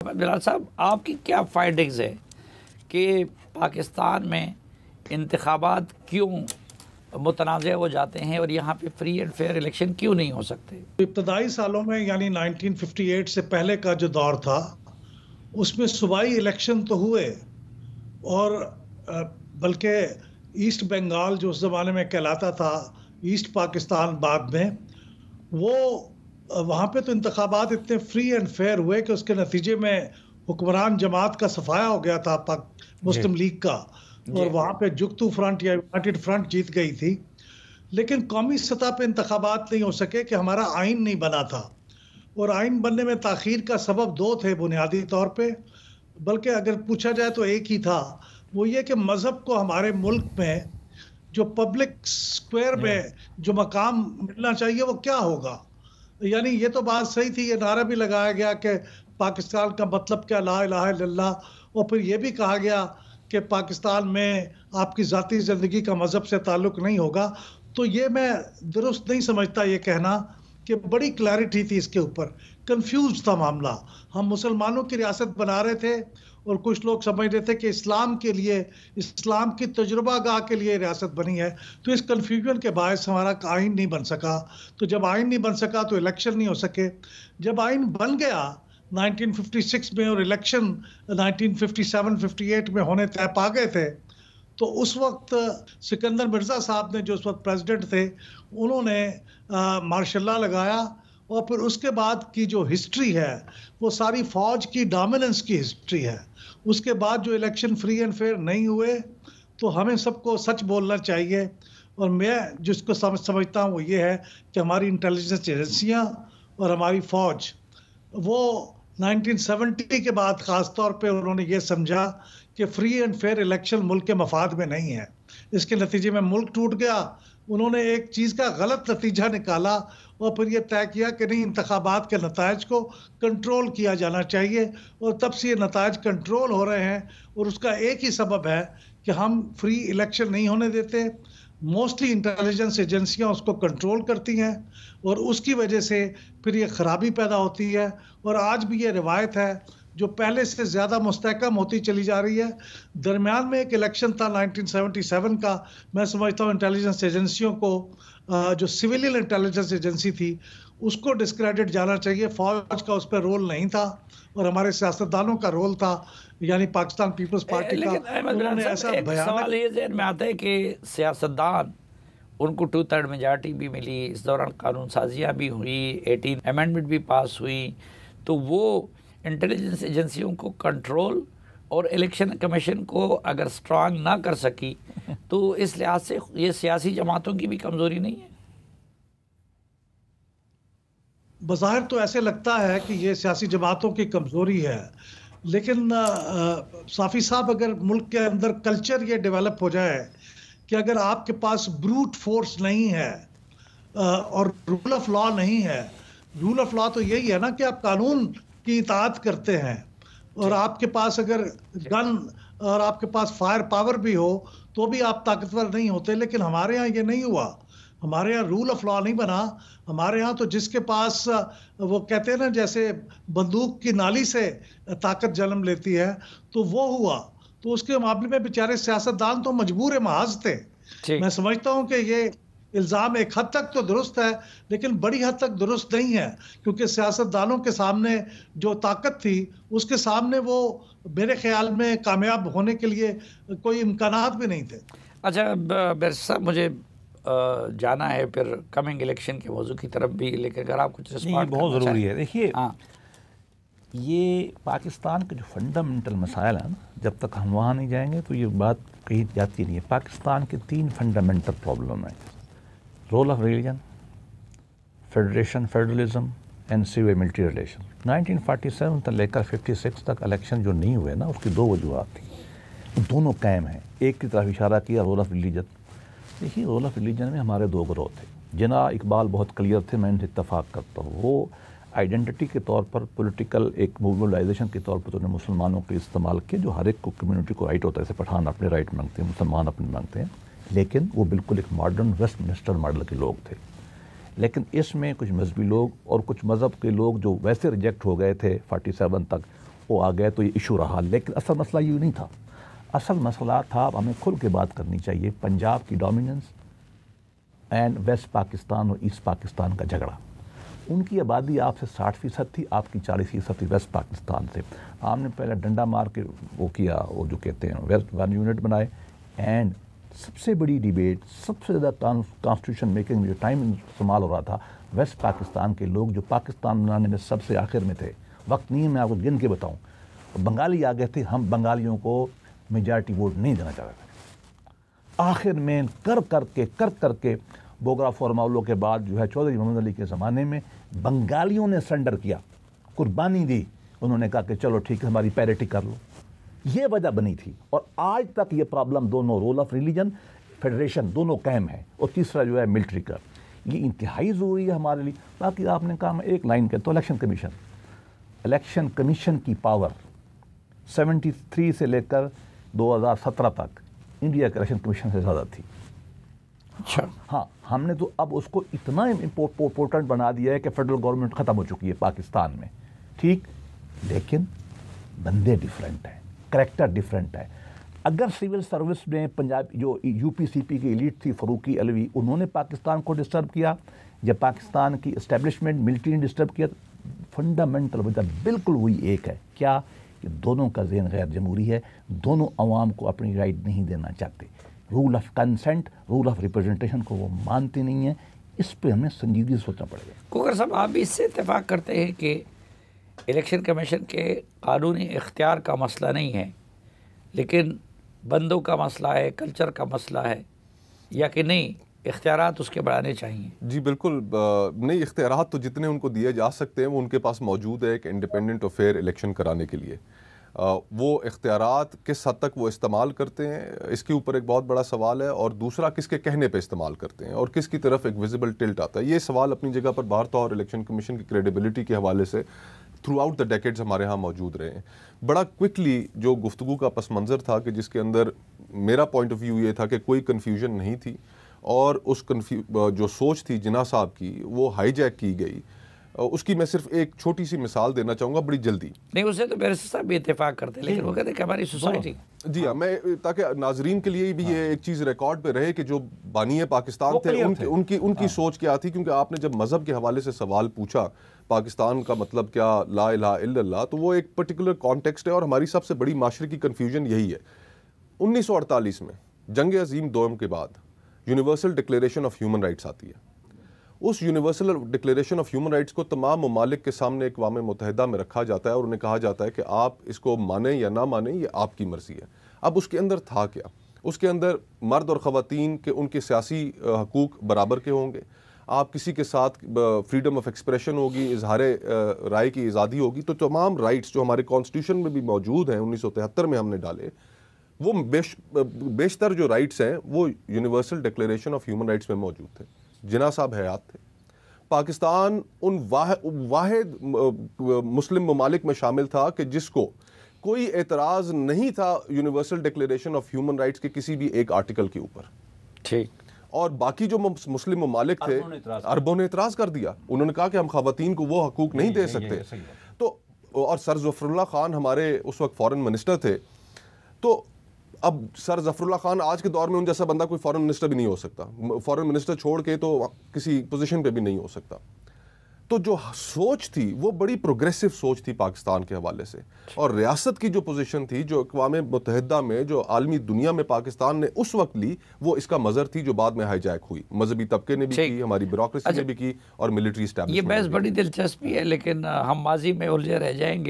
बिलाल साहब, आपकी क्या फाइंडिंग्स है कि पाकिस्तान में इंतखाबात क्यों मुतनाज़ हो जाते हैं और यहाँ पे फ्री एंड फेयर इलेक्शन क्यों नहीं हो सकते? इब्तदाई सालों में यानी 1958 से पहले का जो दौर था उसमें सूबाई इलेक्शन तो हुए और बल्कि ईस्ट बंगाल जो उस ज़माने में कहलाता था ईस्ट पाकिस्तान बाद में, वो वहाँ पे तो इंतखाबात इतने फ्री एंड फेयर हुए कि उसके नतीजे में हुक्मरान जमात का सफाया हो गया था मुस्लिम लीग का, और वहाँ पे जुगतू फ्रंट या यूनाइटेड फ्रंट जीत गई थी। लेकिन कौमी सतह पे इंतखाबात नहीं हो सके कि हमारा आइन नहीं बना था, और आइन बनने में ताख़ीर का सबब दो थे बुनियादी तौर पे, बल्कि अगर पूछा जाए तो एक ही था। वो ये कि मज़हब को हमारे मुल्क में जो पब्लिक स्क्वायर में जो मकाम मिलना चाहिए वो क्या होगा। यानी ये तो बात सही थी, ये नारा भी लगाया गया कि पाकिस्तान का मतलब क्या, ला इलाहा इल्लल्लाह, और फिर ये भी कहा गया कि पाकिस्तान में आपकी ज़ाती ज़िंदगी का मज़हब से ताल्लुक़ नहीं होगा। तो ये मैं दुरुस्त नहीं समझता ये कहना कि बड़ी क्लैरिटी थी इसके ऊपर, कंफ्यूज था मामला। हम मुसलमानों की रियासत बना रहे थे और कुछ लोग समझ रहे थे कि इस्लाम के लिए, इस्लाम की तजुर्बा गाह के लिए रियासत बनी है। तो इस कन्फ्यूजन के बायस हमारा आइन नहीं बन सका। तो जब आइन नहीं बन सका तो इलेक्शन नहीं हो सके। जब आइन बन गया 1956 में और इलेक्शन 1957-58 में होने तय पा गए थे, तो उस वक्त सिकंदर मिर्ज़ा साहब ने, जो उस वक्त प्रेसिडेंट थे, उन्होंने मार्शल लॉ लगाया, और फिर उसके बाद की जो हिस्ट्री है वो सारी फ़ौज की डोमिनेंस की हिस्ट्री है। उसके बाद जो इलेक्शन फ्री एंड फेयर नहीं हुए, तो हमें सबको सच बोलना चाहिए। और मैं जिसको समझता हूँ वो ये है कि हमारी इंटेलिजेंस एजेंसियाँ और हमारी फ़ौज, वो 1970 के बाद ख़ास तौर पे उन्होंने ये समझा कि फ्री एंड फेयर इलेक्शन मुल्क के मफाद में नहीं है। इसके नतीजे में मुल्क टूट गया। उन्होंने एक चीज़ का गलत नतीजा निकाला और फिर ये तय किया कि नहीं, इंतखाबात के नतायज को कंट्रोल किया जाना चाहिए, और तब से ये नतायज कंट्रोल हो रहे हैं। और उसका एक ही सबब है कि हम फ्री इलेक्शन नहीं होने देते। मोस्टली इंटेलिजेंस एजेंसियां उसको कंट्रोल करती हैं, और उसकी वजह से फिर ये ख़राबी पैदा होती है। और आज भी ये रिवायत है जो पहले से ज़्यादा मुस्तहकम होती चली जा रही है। दरमियान में एक इलेक्शन था 1977 का, मैं समझता हूँ इंटेलिजेंस एजेंसियों को, जो सिविलियन इंटेलिजेंस एजेंसी थी, उसको डिस्क्रेडिट जाना चाहिए। फ़ौज का उस पर रोल नहीं था और हमारे सियासतदानों का रोल था, यानी पाकिस्तान पीपल्स पार्टी का। उन्होंने ऐसा सवाल ये ज़हन में आता है कि सियासतदान, उनको 2/3 मेजॉरिटी भी मिली, इस दौरान कानून साजियाँ भी हुई, 18 अमेंडमेंट भी पास हुई, तो वो इंटेलिजेंस एजेंसियों को कंट्रोल और इलेक्शन कमीशन को अगर स्ट्रांग ना कर सकी, तो इस लिहाज से ये सियासी जमातों की भी कमज़ोरी नहीं है? बज़ाहिर तो ऐसे लगता है कि ये सियासी जमातों की कमज़ोरी है, लेकिन साफ़ी साहब, अगर मुल्क के अंदर कल्चर ये डेवलप हो जाए कि अगर आपके पास ब्रूट फोर्स नहीं है और रूल ऑफ लॉ नहीं है। रूल ऑफ लॉ तो यही है ना कि आप कानून की इताअत करते हैं, और आपके पास अगर गन और आपके पास फायर पावर भी हो तो भी आप ताकतवर नहीं होते। लेकिन हमारे यहाँ ये नहीं हुआ। हमारे यहाँ रूल ऑफ लॉ नहीं बना। हमारे यहाँ तो जिसके पास, वो कहते हैं ना, जैसे बंदूक की नाली से ताकत जन्म लेती है, तो वो हुआ। तो उसके मामले में बेचारे सियासतदान तो मजबूर महाज थे। मैं समझता हूँ कि ये इल्ज़ाम एक हद तक तो दुरुस्त है, लेकिन बड़ी हद तक दुरुस्त नहीं है, क्योंकि सियासतदानों के सामने जो ताकत थी, उसके सामने वो मेरे ख्याल में कामयाब होने के लिए कोई इम्कानात भी नहीं थे। अच्छा बैरिस्टर साहब, मुझे जाना है फिर कमिंग इलेक्शन के मौजू की तरफ भी, लेकिन अगर आप कुछ नहीं, बहुत ज़रूरी है। देखिए, ये पाकिस्तान के जो फंडामेंटल मसाइल हैं ना, जब तक हम वहाँ नहीं जाएंगे तो ये बात कहीं जाती नहीं है। पाकिस्तान के 3 फंडामेंटल प्रॉब्लम हैं: role of religion, federation, federalism and civil military relation. 1947 तक लेकर 56 तक इलेक्शन जो नहीं हुए ना, उसकी 2 वजूहत थी, दोनों कायम हैं। एक की तरफ इशारा किया, रोल ऑफ रिलीजन। देखिए, रोल ऑफ रिलीजन में हमारे 2 ग्रोह थे। जिन्ना इकबाल बहुत क्लियर थे, मैं इनसे इत्तफाक़ करता हूँ। वो आइडेंटिटी के तौर पर, पॉलिटिकल एक मोबिलाइजेशन के तौर पर तो उन्होंने मुसलमानों के इस्तेमाल किए, जो हर एक को कम्युनिटी को राइट होता है। जैसे पठान अपने राइट मांगते हैं, मुसलमान अपने मांगते हैं, लेकिन वो बिल्कुल एक मॉडर्न वेस्टमिनिस्टर मॉडल के लोग थे। लेकिन इसमें कुछ मजहबी लोग और कुछ मज़हब के लोग जो वैसे रिजेक्ट हो गए थे 47 तक, वो आ गए तो ये इशू रहा, लेकिन असल मसला यूँ नहीं था। असल मसला था, हमें खुल के बात करनी चाहिए, पंजाब की डोमिनेंस एंड वेस्ट पाकिस्तान और ईस्ट पाकिस्तान का झगड़ा। उनकी आबादी आपसे 60% थी, आपकी 40% थी वेस्ट पाकिस्तान से। आपने पहले डंडा मार के वो किया, वो जो कहते हैं वेस्ट 1 यूनिट बनाए। एंड सबसे बड़ी डिबेट, सबसे ज़्यादा कॉन्स्टिट्यूशन मेकिंग में जो टाइम इस्तेमाल हो रहा था, वेस्ट पाकिस्तान के लोग जो पाकिस्तान बनाने में सबसे आखिर में थे, वक्त नहीं है मैं आपको गिन के बताऊँ, बंगाली आ गए थे, हम बंगालियों को मेजॉरिटी वोट नहीं देना चाहते थे। आखिर में कर करके बोगरा फॉर्माउलो के बाद जो है चौधरी मोहम्मद अली के ज़माने में बंगालियों ने सरेंडर किया, कुर्बानी दी, उन्होंने कहा कि चलो ठीक है हमारी पैरिटी कर लो। ये वजह बनी थी। और आज तक ये प्रॉब्लम दोनों, रोल ऑफ रिलीजन, फेडरेशन, दोनों कायम है। और तीसरा जो है मिलिट्री का, ये इंतहाई ज़रूरी है हमारे लिए। बाकी आपने कहा, मैं एक लाइन कहता हूँ, इलेक्शन कमीशन की पावर 73 से लेकर 2017 तक इंडिया के इलेक्शन कमीशन से ज़्यादा थी। अच्छा, हाँ, हमने तो अब उसको इतना इम्पोर्टेंट बना दिया है कि फेडरल गवर्नमेंट ख़त्म हो चुकी है पाकिस्तान में, ठीक, लेकिन बंदे डिफरेंट हैं, करैक्टर डिफरेंट है। अगर सिविल सर्विस में पंजाब जो यूपीसीपी की एलीट थी, फ़रूकी अलवी, उन्होंने पाकिस्तान को डिस्टर्ब किया, या पाकिस्तान की इस्टेब्लिशमेंट मिलिट्री ने डिस्टर्ब किया, फंडामेंटल वजह बिल्कुल वही एक है, क्या कि दोनों का ज़हन गैर जमहूरी है, दोनों अवाम को अपनी राइट नहीं देना चाहते, rule of consent, rule of representation को वो मानते नहीं हैं। इस पे हमें संजीदगी सोचना पड़ेगा। कोकर साहब, आप भी इससे इत्तेफाक करते हैं कि इलेक्शन कमीशन के कानूनी इख्तियार का मसला नहीं है, लेकिन बंदों का मसला है, कल्चर का मसला है, या कि नहीं इख्तियारात उसके बढ़ाने चाहिए? जी बिल्कुल नहीं, इख्तियारात तो जितने उनको दिए जा सकते हैं वो उनके पास मौजूद है एक इंडिपेंडेंट और फेयर इलेक्शन कराने के लिए। वो इख्तियारात किस हद तक वो इस्तेमाल करते हैं, इसके ऊपर एक बहुत बड़ा सवाल है। और दूसरा, किसके कहने पे इस्तेमाल करते हैं और किसकी तरफ एक विजिबल टिल्ट आता है। ये सवाल अपनी जगह पर भारत और इलेक्शन कमीशन की क्रेडिबिलिटी के हवाले से थ्रू आउट द डेकेड्स हमारे यहाँ मौजूद रहे हैं। बड़ा क्विकली जो गुफ्तगू का पस मंज़र था कि जिसके अंदर मेरा पॉइंट ऑफ व्यू ये था कि कोई कन्फ्यूजन नहीं थी, और उस जो सोच थी जिन्ना साहब की, वो हाईजैक की गई। उसकी मैं सिर्फ एक छोटी सी मिसाल देना चाहूँगा बड़ी जल्दी। नहीं, उससे तो बैरिस्टर साहब भी इत्तेफाक करते हैं, लेकिन वो कहते हैं कि हमारी सोसाइटी, जी हाँ, मैं ताकि नाजरीन के लिए भी ये एक चीज़ रिकॉर्ड पे रहे कि जो बानिए पाकिस्तान थे उनकी सोच क्या थी। क्योंकि आपने जब मज़हब के हवाले से सवाल पूछा, पाकिस्तान का मतलब क्या, ला इलाहा इल्लल्लाह, तो वो एक पर्टिकुलर कॉन्टेक्स्ट है और हमारी सबसे बड़ी माशरे की कन्फ्यूजन यही है। 1948 में जंग अजीम दोम के बाद universal declaration of human rights आती है। उस universal declaration of human rights को तमाम ममालिक के सामने अक़वाम मुत्तहिदा में रखा जाता है और उन्हें कहा जाता है कि आप इसको माने या ना माने, ये आपकी मर्ज़ी है। अब उसके अंदर था क्या? उसके अंदर मर्द और ख़वातीन के उनके सियासी हकूक़ बराबर के होंगे, आप किसी के साथ फ्रीडम ऑफ एक्सप्रेशन होगी, इजहार राय की आज़ादी होगी। तो तमाम राइट्स जो हमारे कॉन्स्टिट्यूशन में भी मौजूद हैं, 1973 में हमने डाले, वो बेशतर जो राइट्स हैं वो universal declaration of human rights में मौजूद थे। जिन्ना साहब हयात थे। पाकिस्तान उन वाहिद मुस्लिम ममालिक में शामिल था कि जिसको कोई एतराज़ नहीं था universal declaration of human rights के किसी भी एक आर्टिकल के ऊपर, ठीक। और बाकी जो मुस्लिम ममालिक थे, अरबों ने एतराज़ कर दिया। उन्होंने कहा कि हम ख़वातीन को वो हकूक़ नहीं दे सकते। तो और सर ज़फ़रुल्लाह खान हमारे उस वक्त फ़ॉरेन मिनिस्टर थे। तो अब सर ज़फ़रुल्लाह खान आज के दौर में उन जैसा बंदा कोई फॉरेन मिनिस्टर भी नहीं हो सकता, फॉरेन मिनिस्टर छोड़ के तो किसी पोजीशन पे भी नहीं हो सकता। तो जो सोच थी वो बड़ी प्रोग्रेसिव सोच थी पाकिस्तान के हवाले से, और रियासत की जो पोजीशन थी, जो अक़वाम मुत्तहिदा में, जो आलमी दुनिया में पाकिस्तान ने उस वक्त ली, वो इसका मज़र थी जो बाद में हाईजैक हुई। मजहबी तबके ने भी की, हमारी ब्यूरोक्रेसी ने भी की, और मिलिट्री एस्टैब्लिशमेंट। ये बहस बड़ी दिलचस्पी है, लेकिन हम माजी में उलझे रह जाएंगे।